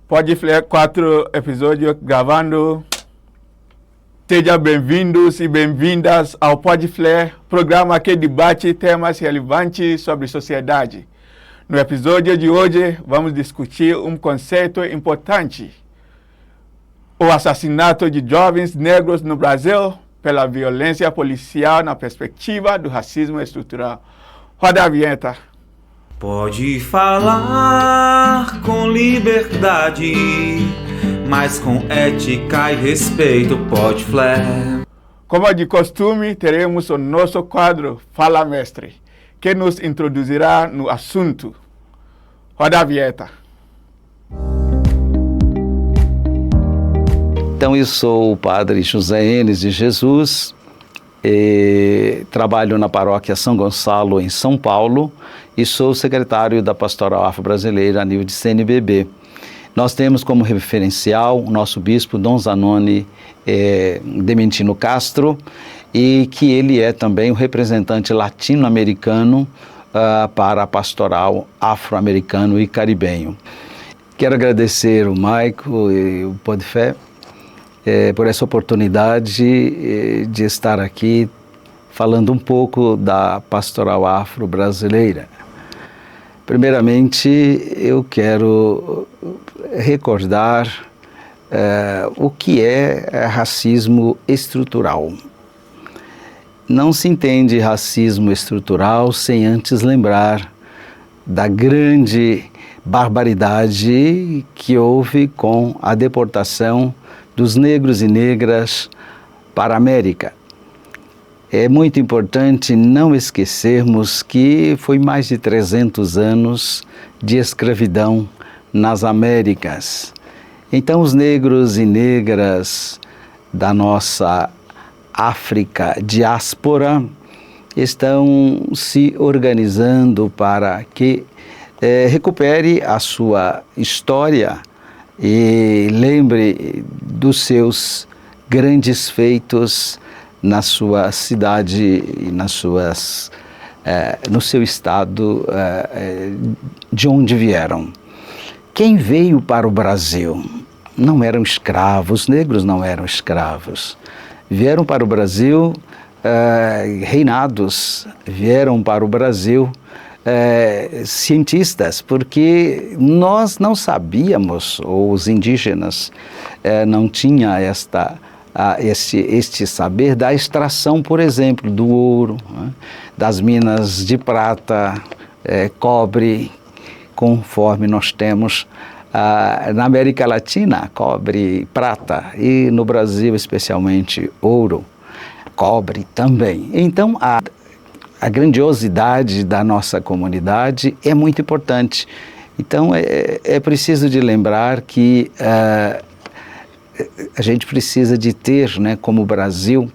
Pode Flare 4 episódios gravando. Sejam bem-vindos e bem-vindas ao Pode Flare, programa que debate temas relevantes sobre sociedade. No episódio de hoje, vamos discutir um conceito importante: o assassinato de jovens negros no Brasil pela violência policial na perspectiva do racismo estrutural. Roda a vinheta. Pode falar com liberdade, mas com ética e respeito, Pode Flare. Como de costume, teremos o nosso quadro Fala Mestre, que nos introduzirá no assunto. Roda a vinheta. Então, eu sou o padre José Enes de Jesus, trabalho na paróquia São Gonçalo, em São Paulo, e sou secretário da Pastoral Afro-Brasileira a nível de CNBB. Nós temos como referencial o nosso bispo Dom Zanoni Dementino Castro, e que ele é também o representante latino-americano para a pastoral afro-americano e caribenho. Quero agradecer o Maico e o Pode Flare por essa oportunidade de estar aqui falando um pouco da pastoral afro-brasileira. Primeiramente, eu quero recordar o que é racismo estrutural. Não se entende racismo estrutural sem antes lembrar da grande barbaridade que houve com a deportação dos negros e negras para a América. É muito importante não esquecermos que foi mais de 300 anos de escravidão nas Américas. Então, os negros e negras da nossa África diáspora estão se organizando para que recupere a sua história e lembre dos seus grandes feitos na sua cidade e no seu estado de onde vieram. Quem veio para o Brasil não eram escravos, os negros não eram escravos. Vieram para o Brasil reinados, vieram para o Brasil cientistas, porque nós não sabíamos, ou os indígenas não tinham este saber da extração, por exemplo, do ouro, né, das minas de prata, cobre, conforme nós temos na América Latina, cobre, prata, e no Brasil especialmente ouro, cobre também. Então, a grandiosidade da nossa comunidade é muito importante. Então, é preciso de lembrar que a gente precisa de ter, né, como Brasil,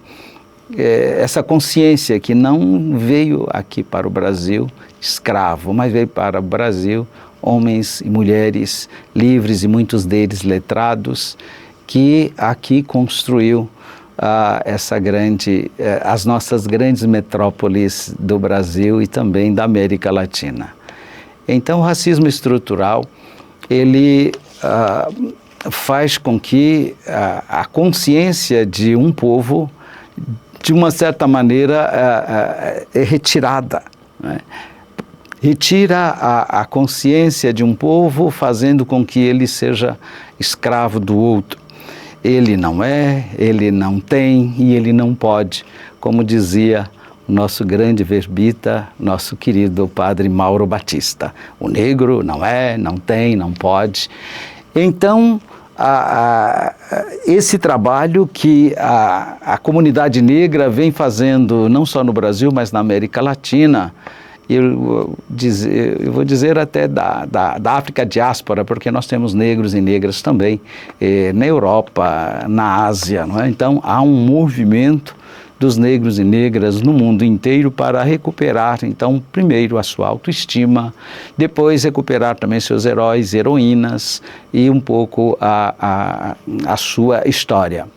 essa consciência que não veio aqui para o Brasil escravo, mas veio para o Brasil homens e mulheres livres, e muitos deles letrados, que aqui construiu as nossas grandes metrópoles do Brasil e também da América Latina. Então, o racismo estrutural, ele faz com que a consciência de um povo, de uma certa maneira, é retirada, né? Retira a consciência de um povo, fazendo com que ele seja escravo do outro. Ele não é, ele não tem e ele não pode, como dizia o nosso grande verbita, nosso querido padre Mauro Batista. O negro não é, não tem, não pode. Então, esse trabalho que a comunidade negra vem fazendo, não só no Brasil, mas na América Latina, eu vou dizer até da África diáspora, porque nós temos negros e negras também na Europa, na Ásia, não é? Então, há um movimento dos negros e negras no mundo inteiro para recuperar, então, primeiro a sua autoestima, depois recuperar também seus heróis e heroínas e um pouco a sua história.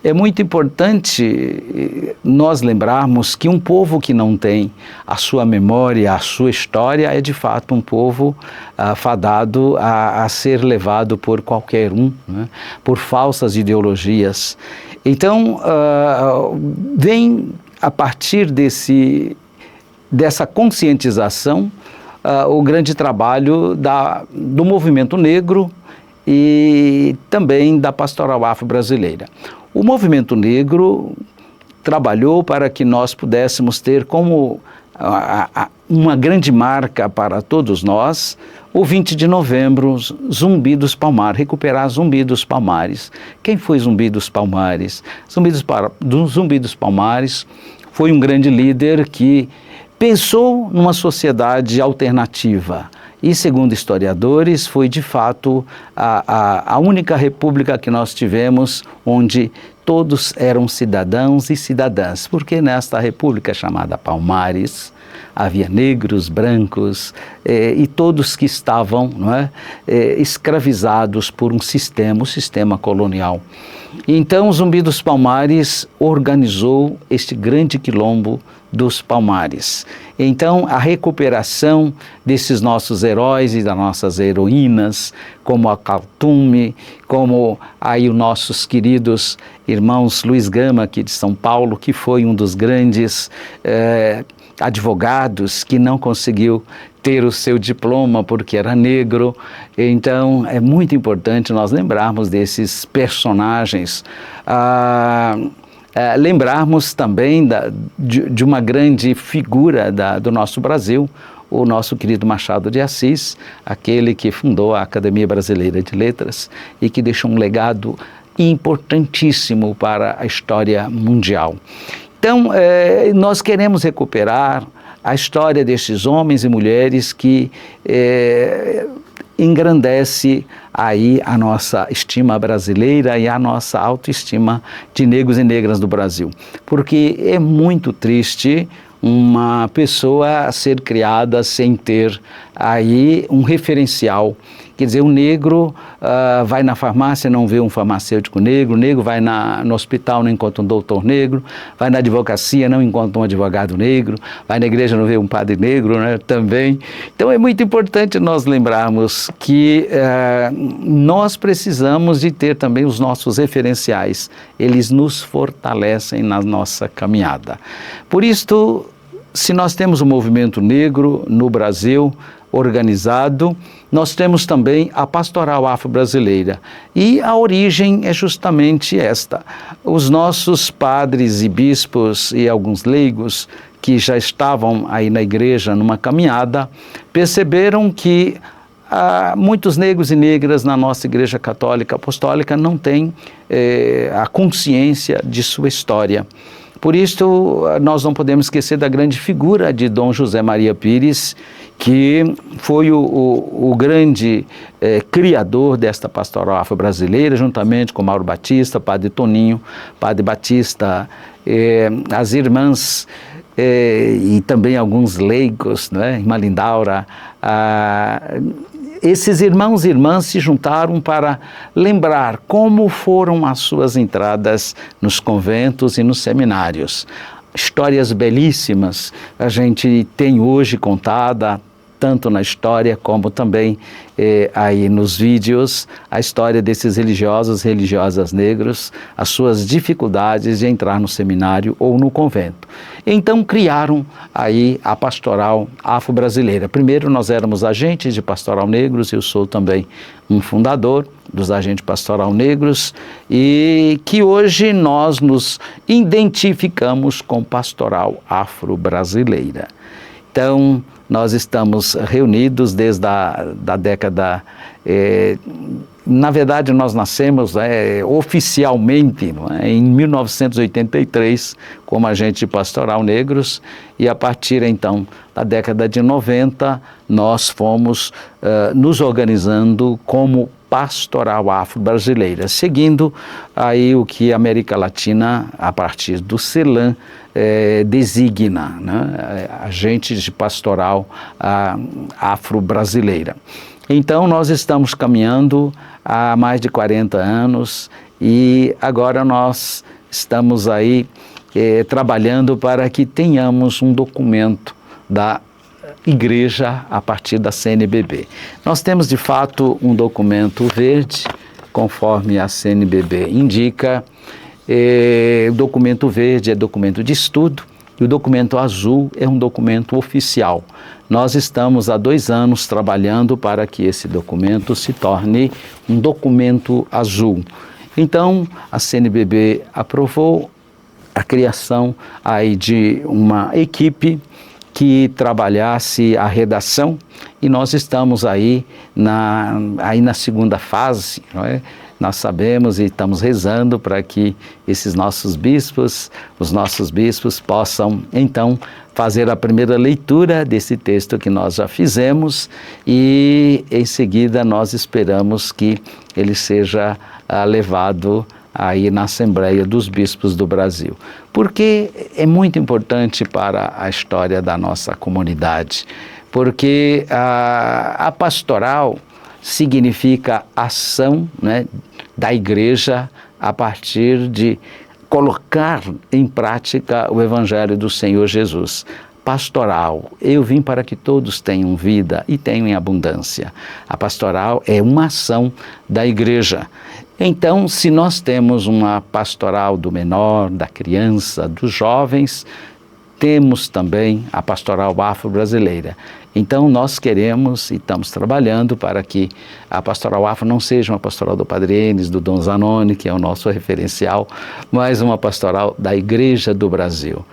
é muito importante nós lembrarmos que um povo que não tem a sua memória, a sua história, é de fato um povo fadado a ser levado por qualquer um, né? Por falsas ideologias. Então, vem a partir dessa conscientização o grande trabalho do movimento negro e também da pastoral afro-brasileira. O movimento negro trabalhou para que nós pudéssemos ter como uma grande marca para todos nós o 20 de novembro, Zumbi dos Palmares, recuperar Zumbi dos Palmares. Quem foi Zumbi dos Palmares? Zumbi dos Palmares foi um grande líder que pensou numa sociedade alternativa e, segundo historiadores, foi de fato a única república que nós tivemos onde todos eram cidadãos e cidadãs, porque nesta república chamada Palmares havia negros, brancos e todos que estavam, não é, escravizados por um sistema, o sistema colonial. Então, Zumbi dos Palmares organizou este grande quilombo dos Palmares. Então, a recuperação desses nossos heróis e das nossas heroínas, como a Caltume, como aí os nossos queridos irmãos Luiz Gama, aqui de São Paulo, que foi um dos grandes advogados que não conseguiu ter o seu diploma porque era negro. Então, é muito importante nós lembrarmos desses personagens. Lembrarmos também de uma grande figura do nosso Brasil, o nosso querido Machado de Assis, aquele que fundou a Academia Brasileira de Letras e que deixou um legado importantíssimo para a história mundial. Então, nós queremos recuperar a história destes homens e mulheres que engrandece aí a nossa estima brasileira e a nossa autoestima de negros e negras do Brasil. Porque é muito triste uma pessoa ser criada sem ter aí um referencial. Quer dizer, o negro vai na farmácia, não vê um farmacêutico negro, o negro vai no hospital, não encontra um doutor negro, vai na advocacia, não encontra um advogado negro, vai na igreja, não vê um padre negro, né, também. Então é muito importante nós lembrarmos que nós precisamos de ter também os nossos referenciais, eles nos fortalecem na nossa caminhada. Por isto, se nós temos o movimento negro no Brasil organizado, nós temos também a pastoral afro-brasileira. E a origem é justamente esta. Os nossos padres e bispos e alguns leigos que já estavam aí na igreja numa caminhada, perceberam que muitos negros e negras na nossa igreja católica apostólica não têm a consciência de sua história. Por isso, nós não podemos esquecer da grande figura de Dom José Maria Pires, que foi o grande criador desta pastoral afro-brasileira, juntamente com Mauro Batista, Padre Toninho, Padre Batista, as irmãs e também alguns leigos, né, Irmã Lindaura. Esses irmãos e irmãs se juntaram para lembrar como foram as suas entradas nos conventos e nos seminários. Histórias belíssimas a gente tem hoje contada, tanto na história como também aí nos vídeos, a história desses religiosos e religiosas negros, as suas dificuldades de entrar no seminário ou no convento. Então criaram aí a pastoral afro-brasileira. Primeiro nós éramos agentes de pastoral negros, eu sou também um fundador dos agentes pastoral negros e que hoje nós nos identificamos com pastoral afro-brasileira. Então, nós estamos reunidos desde a década, na verdade nós nascemos oficialmente em 1983 como agente de pastoral negros e a partir então da década de 90 nós fomos nos organizando como pastoral afro-brasileira, seguindo aí o que a América Latina, a partir do CELAM, designa, né, agentes de pastoral afro-brasileira. Então, nós estamos caminhando há mais de 40 anos e agora nós estamos aí trabalhando para que tenhamos um documento da igreja a partir da CNBB. Nós temos de fato um documento verde, conforme a CNBB indica. O documento verde é documento de estudo e o documento azul é um documento oficial. Nós estamos há 2 anos trabalhando para que esse documento se torne um documento azul. Então, a CNBB aprovou a criação aí de uma equipe que trabalhasse a redação e nós estamos aí na segunda fase, não é? Nós sabemos e estamos rezando para que os nossos bispos possam então fazer a primeira leitura desse texto que nós já fizemos e em seguida nós esperamos que ele seja levado aí na Assembleia dos Bispos do Brasil. Porque é muito importante para a história da nossa comunidade, porque a pastoral significa ação, né, da igreja a partir de colocar em prática o Evangelho do Senhor Jesus. Pastoral, eu vim para que todos tenham vida e tenham em abundância. A pastoral é uma ação da igreja. Então, se nós temos uma pastoral do menor, da criança, dos jovens, temos também a pastoral afro-brasileira. Então, nós queremos e estamos trabalhando para que a pastoral afro não seja uma pastoral do Padre Enes, do Dom Zanoni, que é o nosso referencial, mas uma pastoral da Igreja do Brasil.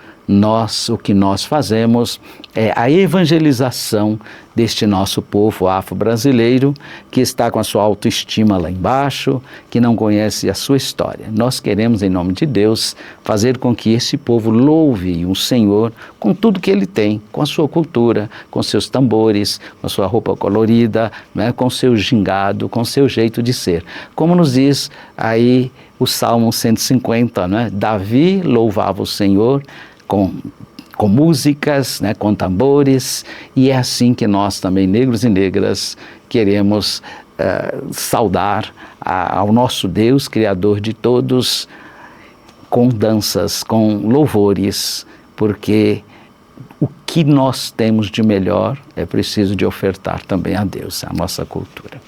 O que nós fazemos é a evangelização deste nosso povo afro-brasileiro que está com a sua autoestima lá embaixo, que não conhece a sua história. Nós queremos, em nome de Deus, fazer com que esse povo louve o Senhor com tudo que ele tem, com a sua cultura, com seus tambores, com a sua roupa colorida, né, com seu gingado, com seu jeito de ser. Como nos diz aí o Salmo 150, né? Davi louvava o Senhor com músicas, né, com tambores, e é assim que nós também, negros e negras, queremos saudar ao nosso Deus, Criador de todos, com danças, com louvores, porque o que nós temos de melhor é preciso de ofertar também a Deus, a nossa cultura.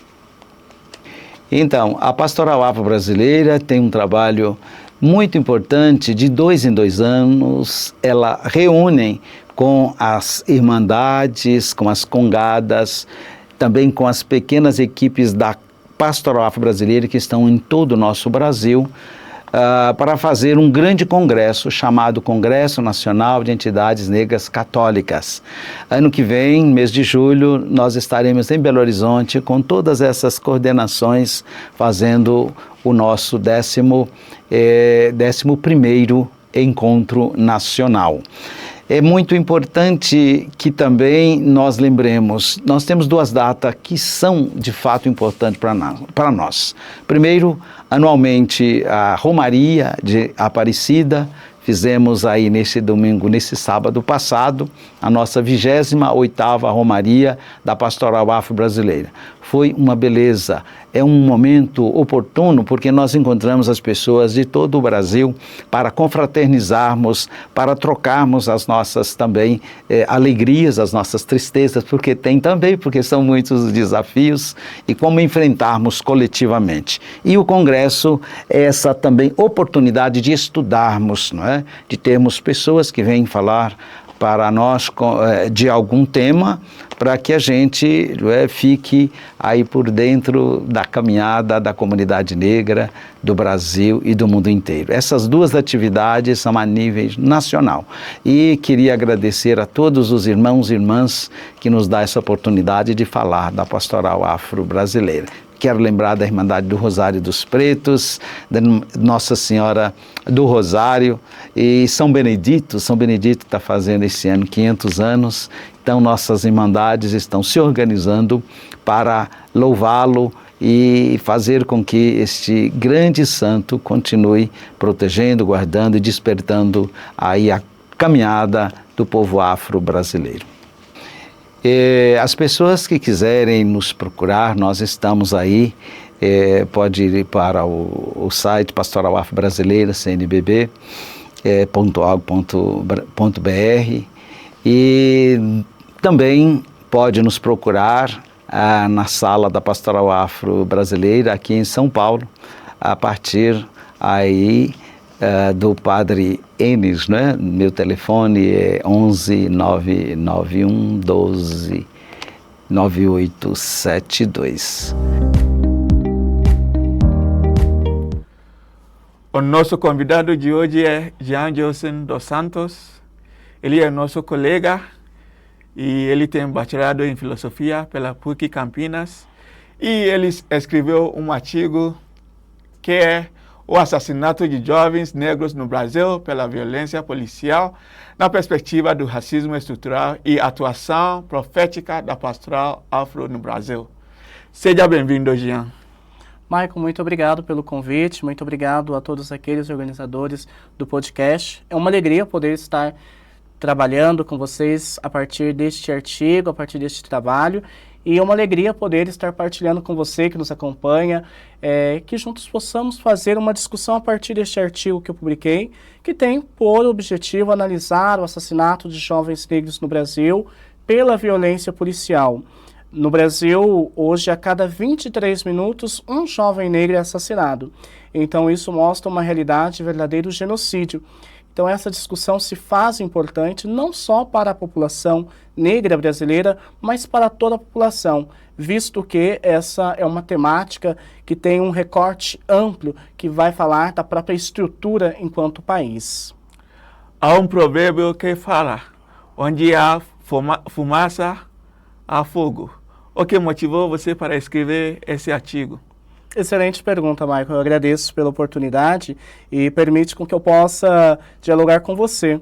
Então, a Pastoral Afro-Brasileira tem um trabalho muito importante, de 2 em 2 anos, ela reúne com as irmandades, com as congadas, também com as pequenas equipes da Pastoral Afro-Brasileira que estão em todo o nosso Brasil, para fazer um grande congresso chamado Congresso Nacional de Entidades Negras Católicas. Ano que vem, mês de julho, nós estaremos em Belo Horizonte com todas essas coordenações, fazendo o nosso 11º Encontro Nacional. É muito importante que também nós lembremos, nós temos 2 datas que são de fato importantes para nós. Primeiro, anualmente, a Romaria de Aparecida. Fizemos aí nesse sábado passado, a nossa 28ª Romaria da Pastoral Afro-Brasileira. Foi uma beleza, é um momento oportuno porque nós encontramos as pessoas de todo o Brasil para confraternizarmos, para trocarmos as nossas também alegrias, as nossas tristezas, porque são muitos os desafios e como enfrentarmos coletivamente. E o Congresso é essa também oportunidade de estudarmos, não é? De termos pessoas que vêm falar para nós de algum tema, para que a gente fique aí por dentro da caminhada da comunidade negra do Brasil e do mundo inteiro. Essas 2 atividades são a nível nacional. E queria agradecer a todos os irmãos e irmãs que nos dão essa oportunidade de falar da Pastoral Afro-Brasileira. Quero lembrar da Irmandade do Rosário dos Pretos, da Nossa Senhora do Rosário e São Benedito. São Benedito está fazendo esse ano 500 anos. Então, nossas irmandades estão se organizando para louvá-lo e fazer com que este grande santo continue protegendo, guardando e despertando aí a caminhada do povo afro-brasileiro. As pessoas que quiserem nos procurar, nós estamos aí pode ir para o site Pastoral Afro Brasileira, CNBB, .org.br, e também pode nos procurar na sala da Pastoral Afro Brasileira, aqui em São Paulo, a partir aí do Padre Enes, né? Meu telefone é 11 991 12 9872. O nosso convidado de hoje é Jean Gelson dos Santos. Ele é nosso colega e ele tem bacharelado em filosofia pela PUC Campinas. E ele escreveu um artigo que é o assassinato de jovens negros no Brasil pela violência policial na perspectiva do racismo estrutural e atuação profética da pastoral afro no Brasil. Seja bem-vindo, Jean. Michael, muito obrigado pelo convite, muito obrigado a todos aqueles organizadores do podcast. É uma alegria poder estar trabalhando com vocês a partir deste artigo, a partir deste trabalho, e é uma alegria poder estar partilhando com você que nos acompanha, que juntos possamos fazer uma discussão a partir deste artigo que eu publiquei, que tem por objetivo analisar o assassinato de jovens negros no Brasil pela violência policial. No Brasil, hoje, a cada 23 minutos, um jovem negro é assassinado. Então, isso mostra uma realidade de verdadeiro genocídio. Então, essa discussão se faz importante não só para a população negra brasileira, mas para toda a população, visto que essa é uma temática que tem um recorte amplo que vai falar da própria estrutura enquanto país. Há um provérbio que fala, onde há fumaça, há fogo. O que motivou você para escrever esse artigo? Excelente pergunta, Michael. Eu agradeço pela oportunidade e permite com que eu possa dialogar com você.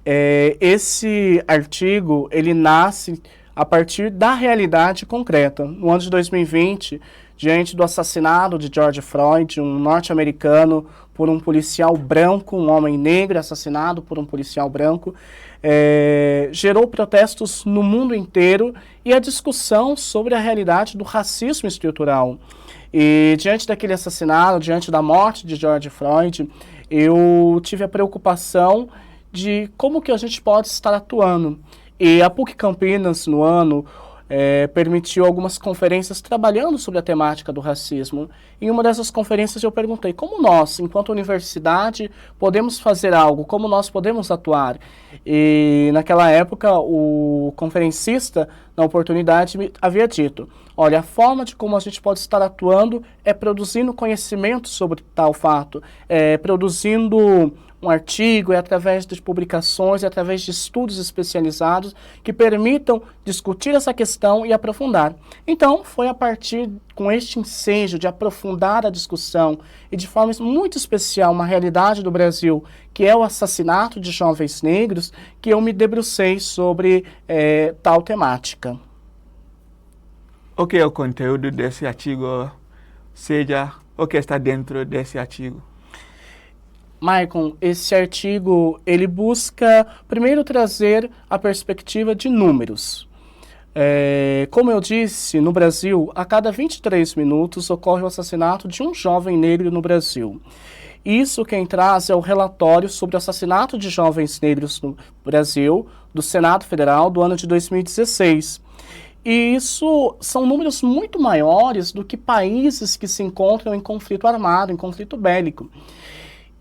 Esse artigo, ele nasce a partir da realidade concreta. No ano de 2020, diante do assassinato de George Floyd, um norte-americano, por um policial branco, um homem negro assassinado por um policial branco, gerou protestos no mundo inteiro e a discussão sobre a realidade do racismo estrutural. E diante daquele assassinato, diante da morte de George Floyd, eu tive a preocupação de como que a gente pode estar atuando. E a PUC Campinas, no ano, permitiu algumas conferências trabalhando sobre a temática do racismo. Em uma dessas conferências eu perguntei como nós, enquanto universidade, podemos fazer algo, como nós podemos atuar. E naquela época o conferencista, na oportunidade, me havia dito, olha, a forma de como a gente pode estar atuando é produzindo conhecimento sobre tal fato, produzindo um artigo, através de publicações, através de estudos especializados que permitam discutir essa questão e aprofundar. Então, foi a partir com este ensejo de aprofundar a discussão e de forma muito especial uma realidade do Brasil, que é o assassinato de jovens negros, que eu me debrucei sobre tal temática. O que é o conteúdo desse artigo? Seja, o que está dentro desse artigo? Maicon, esse artigo, ele busca primeiro trazer a perspectiva de números. Como eu disse, no Brasil, a cada 23 minutos ocorre o assassinato de um jovem negro no Brasil. Isso quem traz é o relatório sobre o assassinato de jovens negros no Brasil, do Senado Federal, do ano de 2016. E isso são números muito maiores do que países que se encontram em conflito armado, em conflito bélico.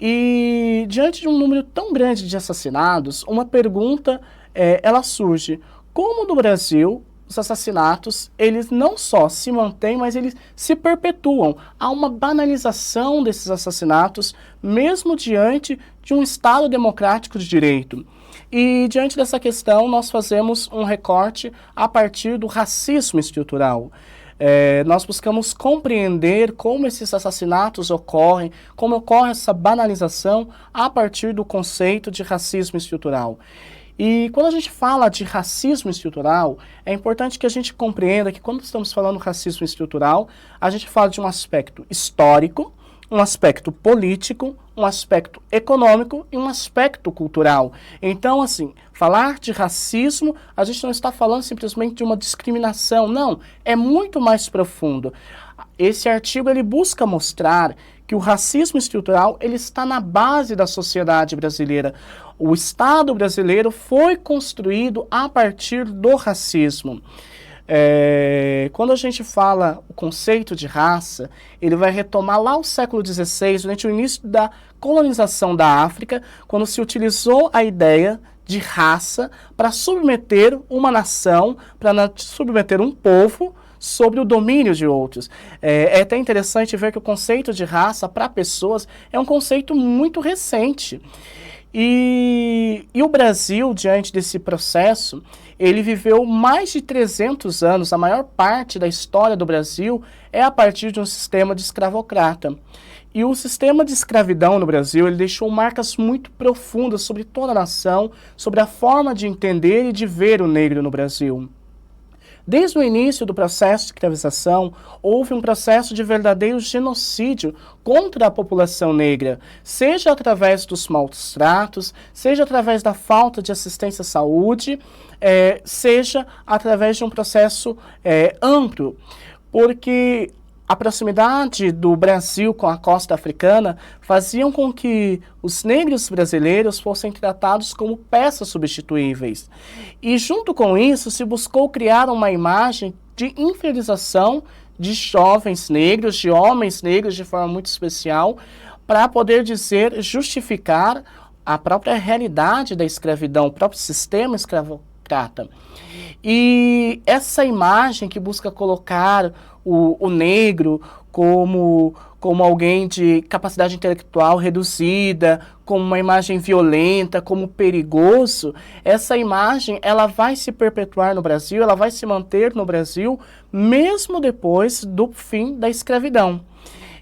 E diante de um número tão grande de assassinados, uma pergunta ela surge. Como no Brasil, os assassinatos, eles não só se mantêm, mas eles se perpetuam. Há uma banalização desses assassinatos, mesmo diante de um Estado democrático de direito. E diante dessa questão, nós fazemos um recorte a partir do racismo estrutural. Nós buscamos compreender como esses assassinatos ocorrem, como ocorre essa banalização a partir do conceito de racismo estrutural. E quando a gente fala de racismo estrutural, é importante que a gente compreenda que quando estamos falando de racismo estrutural, a gente fala de um aspecto histórico, um aspecto político, um aspecto econômico e um aspecto cultural. Então, assim, falar de racismo, a gente não está falando simplesmente de uma discriminação, não, é muito mais profundo. Esse artigo, ele busca mostrar que o racismo estrutural, ele está na base da sociedade brasileira. O Estado brasileiro foi construído a partir do racismo. Quando a gente fala o conceito de raça, ele vai retomar lá o século XVI, durante o início da colonização da África, quando se utilizou a ideia de raça para submeter uma nação, para submeter um povo sobre o domínio de outros. É até interessante ver que o conceito de raça para pessoas é um conceito muito recente. E o Brasil, diante desse processo, ele viveu mais de 300 anos, a maior parte da história do Brasil é a partir de um sistema de escravocrata. E o sistema de escravidão no Brasil, ele deixou marcas muito profundas sobre toda a nação, sobre a forma de entender e de ver o negro no Brasil. Desde o início do processo de escravização, houve um processo de verdadeiro genocídio contra a população negra, seja através dos maus tratos, seja através da falta de assistência à saúde, seja através de um processo amplo, porque a proximidade do Brasil com a costa africana faziam com que os negros brasileiros fossem tratados como peças substituíveis. E junto com isso se buscou criar uma imagem de inferiorização de jovens negros, de homens negros de forma muito especial, para poder justificar a própria realidade da escravidão, o próprio sistema escravocrata. E essa imagem que busca colocar o negro como alguém de capacidade intelectual reduzida, como uma imagem violenta, como perigoso, essa imagem ela vai se perpetuar no Brasil, ela vai se manter no Brasil, mesmo depois do fim da escravidão.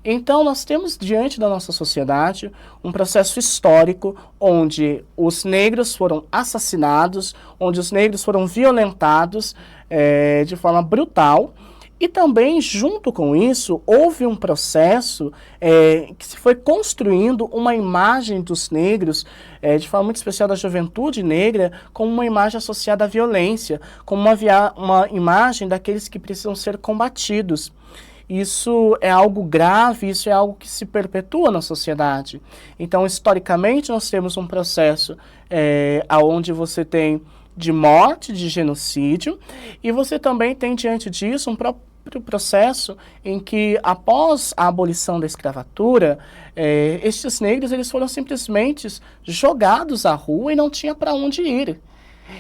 Então, nós temos diante da nossa sociedade um processo histórico onde os negros foram assassinados, onde os negros foram violentados de forma brutal. E também, junto com isso, houve um processo que se foi construindo uma imagem dos negros, de forma muito especial da juventude negra, como uma imagem associada à violência, como uma imagem daqueles que precisam ser combatidos. Isso é algo grave, isso é algo que se perpetua na sociedade. Então, historicamente, nós temos um processo onde você tem de morte, de genocídio, e você também tem, diante disso, um próprio processo em que, após a abolição da escravatura, estes negros eles foram simplesmente jogados à rua e não tinha para onde ir.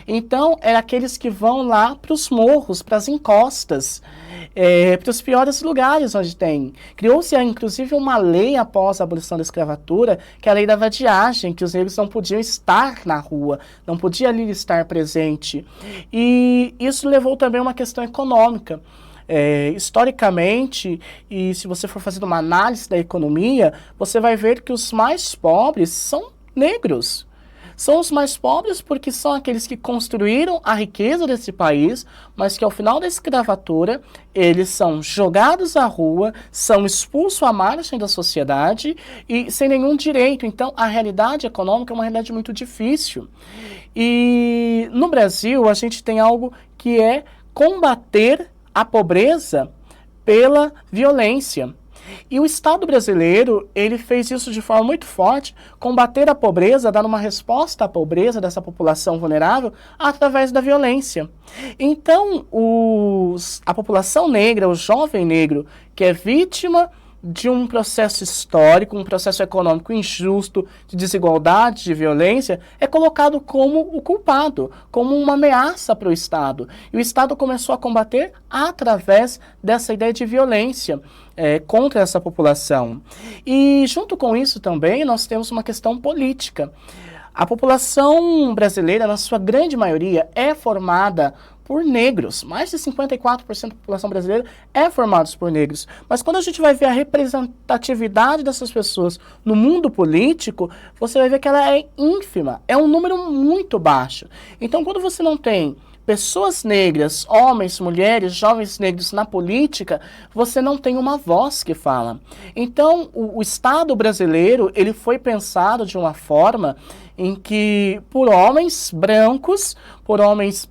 Então, é aqueles que vão lá para os morros, para as encostas, para os piores lugares onde tem. Criou-se, inclusive, uma lei após a abolição da escravatura, que é a lei da vadiagem, que os negros não podiam estar na rua, não podia ali estar presente. E isso levou também a uma questão econômica. Historicamente, e se você for fazer uma análise da economia, você vai ver que os mais pobres são negros. São os mais pobres porque são aqueles que construíram a riqueza desse país, mas que ao final da escravatura, eles são jogados à rua, são expulsos à margem da sociedade e sem nenhum direito. Então, a realidade econômica é uma realidade muito difícil. E no Brasil, a gente tem algo que é combater a pobreza pela violência. E o Estado brasileiro, ele fez isso de forma muito forte, combater a pobreza, dando uma resposta à pobreza dessa população vulnerável através da violência. Então, a população negra, o jovem negro, que é vítima de um processo histórico, um processo econômico injusto, de desigualdade, de violência, é colocado como o culpado, como uma ameaça para o Estado. E o Estado começou a combater através dessa ideia de violência contra essa população. E junto com isso também nós temos uma questão política. A população brasileira, na sua grande maioria, é formada por negros. Mais de 54% da população brasileira é formada por negros. Mas quando a gente vai ver a representatividade dessas pessoas no mundo político, você vai ver que ela é ínfima. É um número muito baixo. Então, quando você não tem pessoas negras, homens, mulheres, jovens negros na política, você não tem uma voz que fala. Então, o Estado brasileiro, ele foi pensado de uma forma em que, por homens brancos, por homens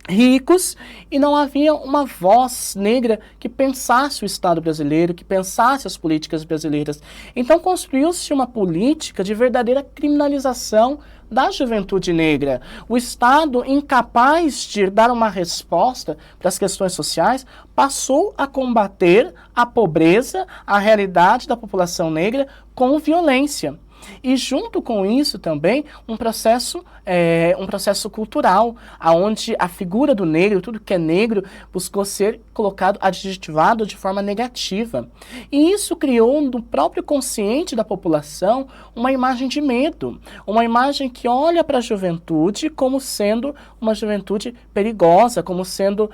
ricos, e não havia uma voz negra que pensasse o Estado brasileiro, que pensasse as políticas brasileiras. Então construiu-se uma política de verdadeira criminalização da juventude negra. O Estado, incapaz de dar uma resposta para as questões sociais, passou a combater a pobreza, a realidade da população negra com violência. E junto com isso também um processo cultural, onde a figura do negro, tudo que é negro, buscou ser colocado, adjetivado de forma negativa. E isso criou no próprio consciente da população uma imagem de medo, uma imagem que olha para a juventude como sendo uma juventude perigosa, como sendo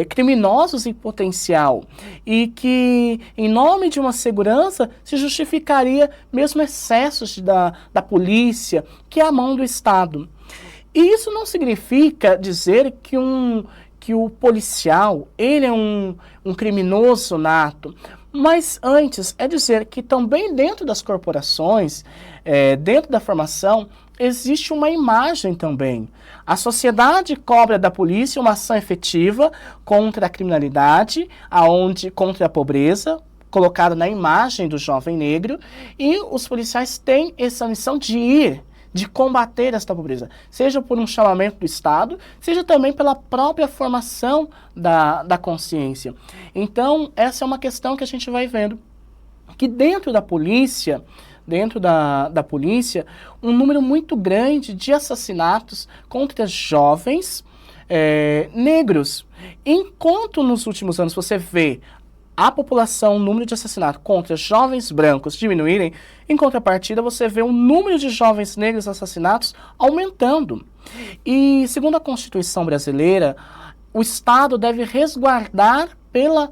criminosos em potencial, e que em nome de uma segurança se justificaria mesmo excessos da polícia, que é a mão do Estado. E isso não significa dizer que o policial, ele é um criminoso nato, mas antes é dizer que também dentro das corporações, dentro da formação, existe uma imagem também. A sociedade cobra da polícia uma ação efetiva contra a criminalidade, contra a pobreza, colocado na imagem do jovem negro, e os policiais têm essa missão de combater esta pobreza, seja por um chamamento do Estado, seja também pela própria formação da consciência. Então, essa é uma questão que a gente vai vendo, que dentro da polícia, um número muito grande de assassinatos contra jovens negros. Enquanto nos últimos anos você vê a população, o número de assassinatos contra jovens brancos diminuírem, em contrapartida você vê o número de jovens negros assassinatos aumentando. E, segundo a Constituição brasileira, o Estado deve resguardar pela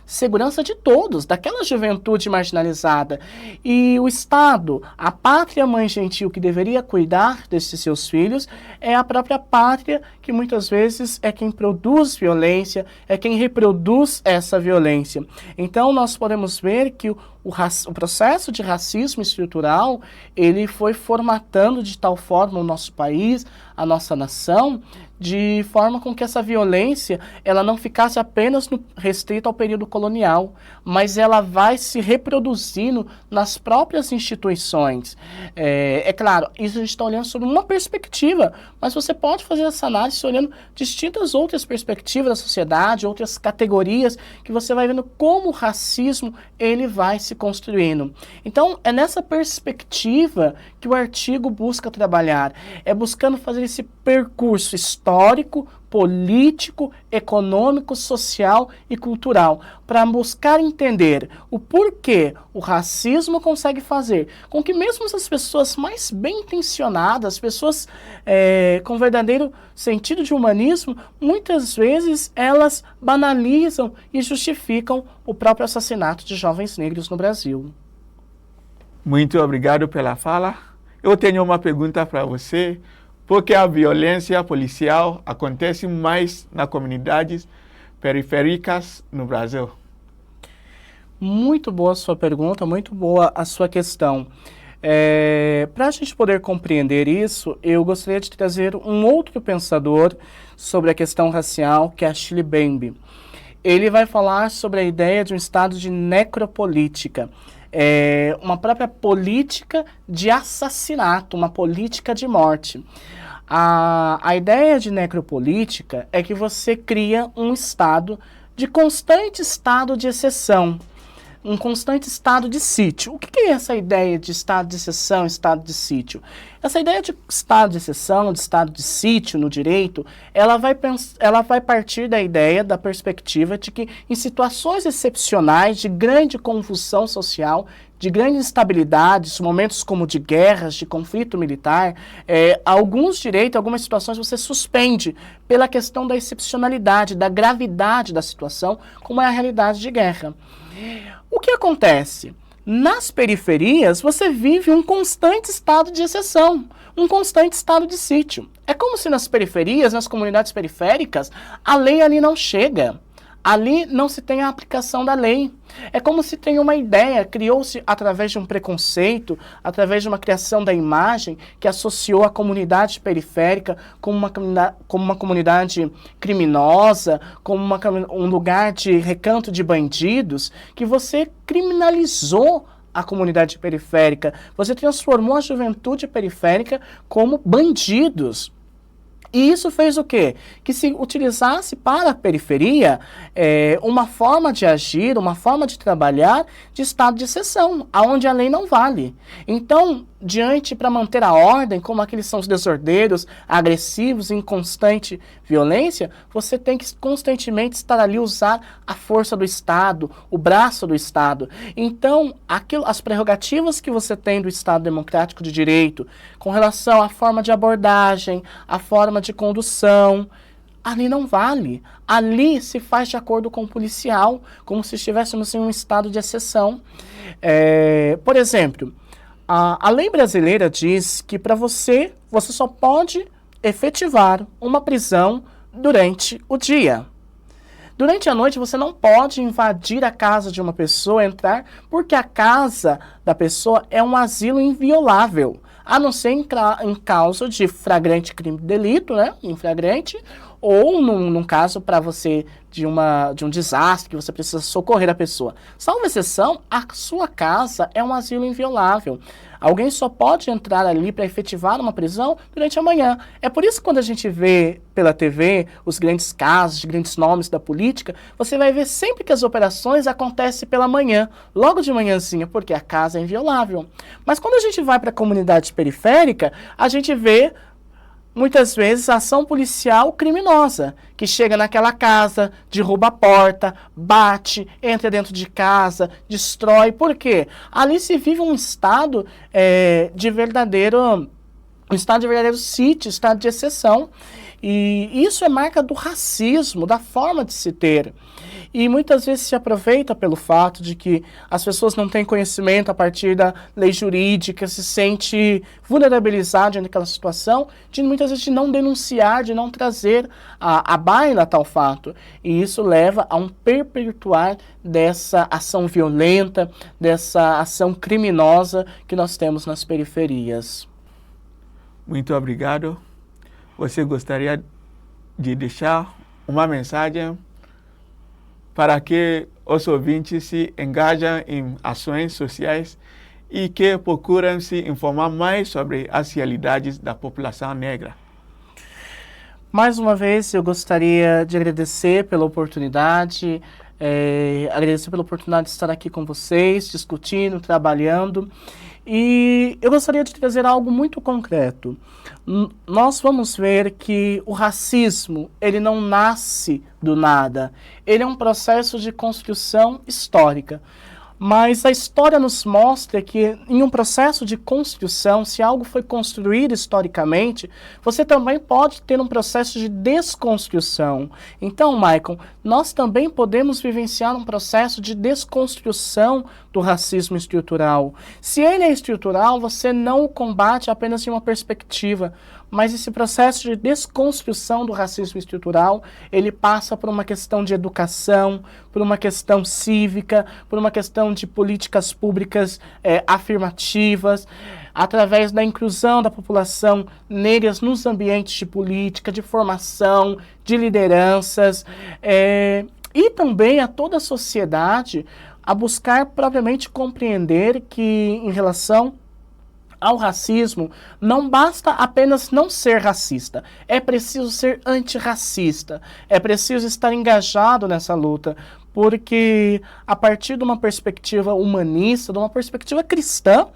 segurança de todos, daquela juventude marginalizada. E o Estado, a pátria mãe gentil que deveria cuidar desses seus filhos, é a própria pátria que muitas vezes é quem produz violência, é quem reproduz essa violência. Então nós podemos ver que o processo de racismo estrutural, ele foi formatando de tal forma o nosso país, a nossa nação, de forma com que essa violência ela não ficasse apenas restrita ao período colonial, mas ela vai se reproduzindo nas próprias instituições. É claro, isso a gente está olhando sobre uma perspectiva, mas você pode fazer essa análise olhando distintas outras perspectivas da sociedade, outras categorias, que você vai vendo como o racismo ele vai se construindo. Então, é nessa perspectiva que o artigo busca trabalhar, é buscando fazer esse percurso histórico, político, econômico, social e cultural, para buscar entender o porquê o racismo consegue fazer com que mesmo essas pessoas mais bem intencionadas, pessoas com verdadeiro sentido de humanismo, muitas vezes elas banalizam e justificam o próprio assassinato de jovens negros no Brasil. Muito obrigado pela fala. Eu tenho uma pergunta para você. Por que a violência policial acontece mais nas comunidades periféricas no Brasil? Muito boa a sua pergunta, muito boa a sua questão. Para a gente poder compreender isso, eu gostaria de trazer um outro pensador sobre a questão racial, que é Achille Mbembe. Ele vai falar sobre a ideia de um estado de necropolítica. Uma própria política de assassinato, uma política de morte. A ideia de necropolítica é que você cria um estado de constante estado de exceção, um constante estado de sítio. O que é essa ideia de estado de exceção, estado de sítio? Essa ideia de estado de exceção, de estado de sítio no direito, ela vai partir da ideia, da perspectiva de que em situações excepcionais de grande convulsão social, de grande instabilidade, momentos como de guerras, de conflito militar, alguns direitos, algumas situações você suspende pela questão da excepcionalidade, da gravidade da situação, como é a realidade de guerra. O que acontece? Nas periferias, você vive um constante estado de exceção, um constante estado de sítio. É como se nas periferias, nas comunidades periféricas, a lei ali não chega. Ali não se tem a aplicação da lei. É como se tem uma ideia, criou-se através de um preconceito, através de uma criação da imagem que associou a comunidade periférica como uma comunidade criminosa, como um lugar de recanto de bandidos, que você criminalizou a comunidade periférica. Você transformou a juventude periférica como bandidos. E isso fez o quê? Que se utilizasse para a periferia uma forma de agir, uma forma de trabalhar de estado de exceção, onde a lei não vale. Então, para manter a ordem, como aqueles são os desordeiros, agressivos, em constante violência, você tem que constantemente estar ali, usar a força do Estado, o braço do Estado. Então, as prerrogativas que você tem do Estado Democrático de Direito, com relação à forma de abordagem, à forma de condução, ali não vale. Ali se faz de acordo com o policial, como se estivéssemos em um estado de exceção. Por exemplo, a lei brasileira diz que para você só pode efetivar uma prisão durante o dia. Durante a noite você não pode invadir a casa de uma pessoa, entrar, porque a casa da pessoa é um asilo inviolável, a não ser em causa de flagrante crime de delito, né, em flagrante, ou num caso para você de um desastre que você precisa socorrer a pessoa. Salvo exceção, a sua casa é um asilo inviolável. Alguém só pode entrar ali para efetivar uma prisão durante a manhã. É por isso que quando a gente vê pela TV os grandes casos, os grandes nomes da política, você vai ver sempre que as operações acontecem pela manhã, logo de manhãzinha, porque a casa é inviolável. Mas quando a gente vai para a comunidade periférica, a gente vê muitas vezes ação policial criminosa, que chega naquela casa, derruba a porta, bate, entra dentro de casa, destrói. Por quê? Ali se vive um estado de verdadeiro sítio, estado de exceção. E isso é marca do racismo, da forma de se ter. E muitas vezes se aproveita pelo fato de que as pessoas não têm conhecimento a partir da lei jurídica, se sente vulnerabilizado naquela situação, de muitas vezes de não denunciar, de não trazer à baila tal fato. E isso leva a um perpetuar dessa ação violenta, dessa ação criminosa que nós temos nas periferias. Muito obrigado. Você gostaria de deixar uma mensagem para que os ouvintes se engajem em ações sociais e que procuram se informar mais sobre as realidades da população negra? Mais uma vez, eu gostaria de agradecer pela oportunidade, de estar aqui com vocês, discutindo, trabalhando. E eu gostaria de trazer algo muito concreto. Nós vamos ver que o racismo, ele não nasce do nada. Ele é um processo de construção histórica. Mas a história nos mostra que em um processo de construção, se algo foi construído historicamente, você também pode ter um processo de desconstrução. Então, Maicon, nós também podemos vivenciar um processo de desconstrução do racismo estrutural. Se ele é estrutural, você não o combate apenas de uma perspectiva, mas esse processo de desconstrução do racismo estrutural, ele passa por uma questão de educação, por uma questão cívica, por uma questão de políticas públicas afirmativas, através da inclusão da população negra nos ambientes de política, de formação, de lideranças, e também a toda a sociedade a buscar propriamente compreender que, em relação ao racismo, não basta apenas não ser racista, é preciso ser antirracista, é preciso estar engajado nessa luta, porque a partir de uma perspectiva humanista, de uma perspectiva cristã,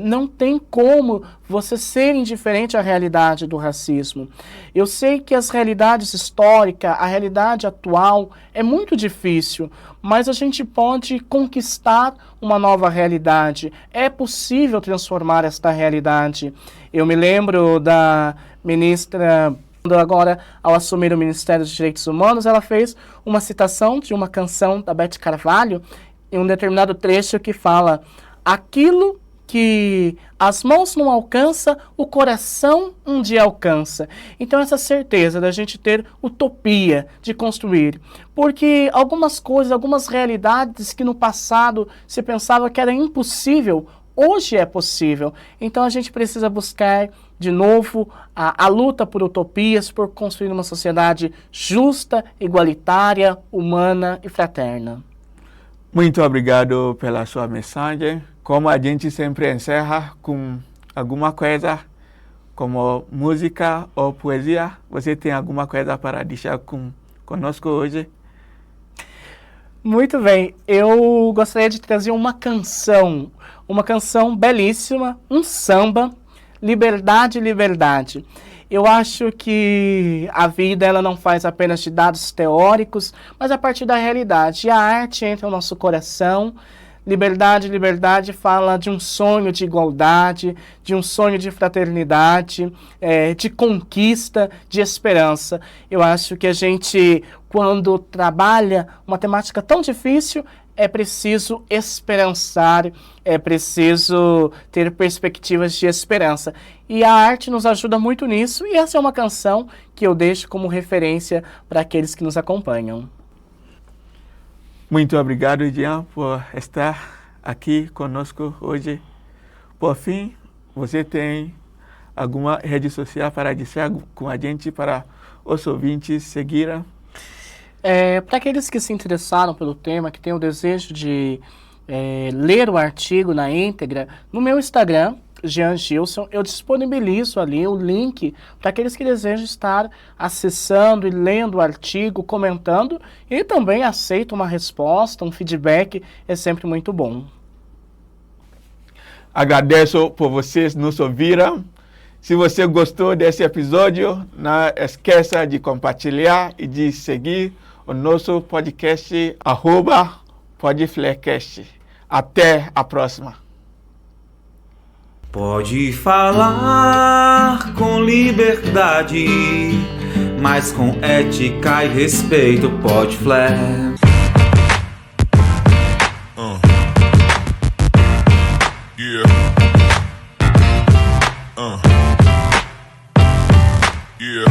não tem como você ser indiferente à realidade do racismo. Eu sei que as realidades históricas, a realidade atual é muito difícil, mas a gente pode conquistar uma nova realidade. É possível transformar esta realidade. Eu me lembro da ministra, agora, ao assumir o Ministério dos Direitos Humanos, ela fez uma citação de uma canção da Beth Carvalho, em um determinado trecho que fala: aquilo que as mãos não alcançam, o coração um dia alcança. Então essa certeza da gente ter utopia de construir. Porque algumas coisas, algumas realidades que no passado se pensava que era impossível, hoje é possível. Então a gente precisa buscar de novo a luta por utopias, por construir uma sociedade justa, igualitária, humana e fraterna. Muito obrigado pela sua mensagem. Como a gente sempre encerra com alguma coisa, como música ou poesia, você tem alguma coisa para deixar conosco hoje? Muito bem, eu gostaria de trazer uma canção belíssima, um samba, Liberdade, Liberdade. Eu acho que a vida ela não faz apenas de dados teóricos, mas a partir da realidade. E a arte entra no nosso coração. Liberdade, Liberdade fala de um sonho de igualdade, de um sonho de fraternidade, de conquista, de esperança. Eu acho que a gente, quando trabalha uma temática tão difícil, é preciso esperançar, é preciso ter perspectivas de esperança. E a arte nos ajuda muito nisso, e essa é uma canção que eu deixo como referência para aqueles que nos acompanham. Muito obrigado, Jean, por estar aqui conosco hoje. Por fim, você tem alguma rede social para dizer com a gente, para os ouvintes seguirem? Para aqueles que se interessaram pelo tema, que têm o desejo de ler o artigo na íntegra, no meu Instagram, Jean Gilson, eu disponibilizo ali o link para aqueles que desejam estar acessando e lendo o artigo, comentando, e também aceito uma resposta, um feedback, é sempre muito bom. Agradeço por vocês nos ouvirem. Se você gostou desse episódio, não esqueça de compartilhar e de seguir o nosso podcast, @PodFleCast. Até a próxima. Pode falar com liberdade, mas com ética e respeito, pode fler. Yeah. Yeah.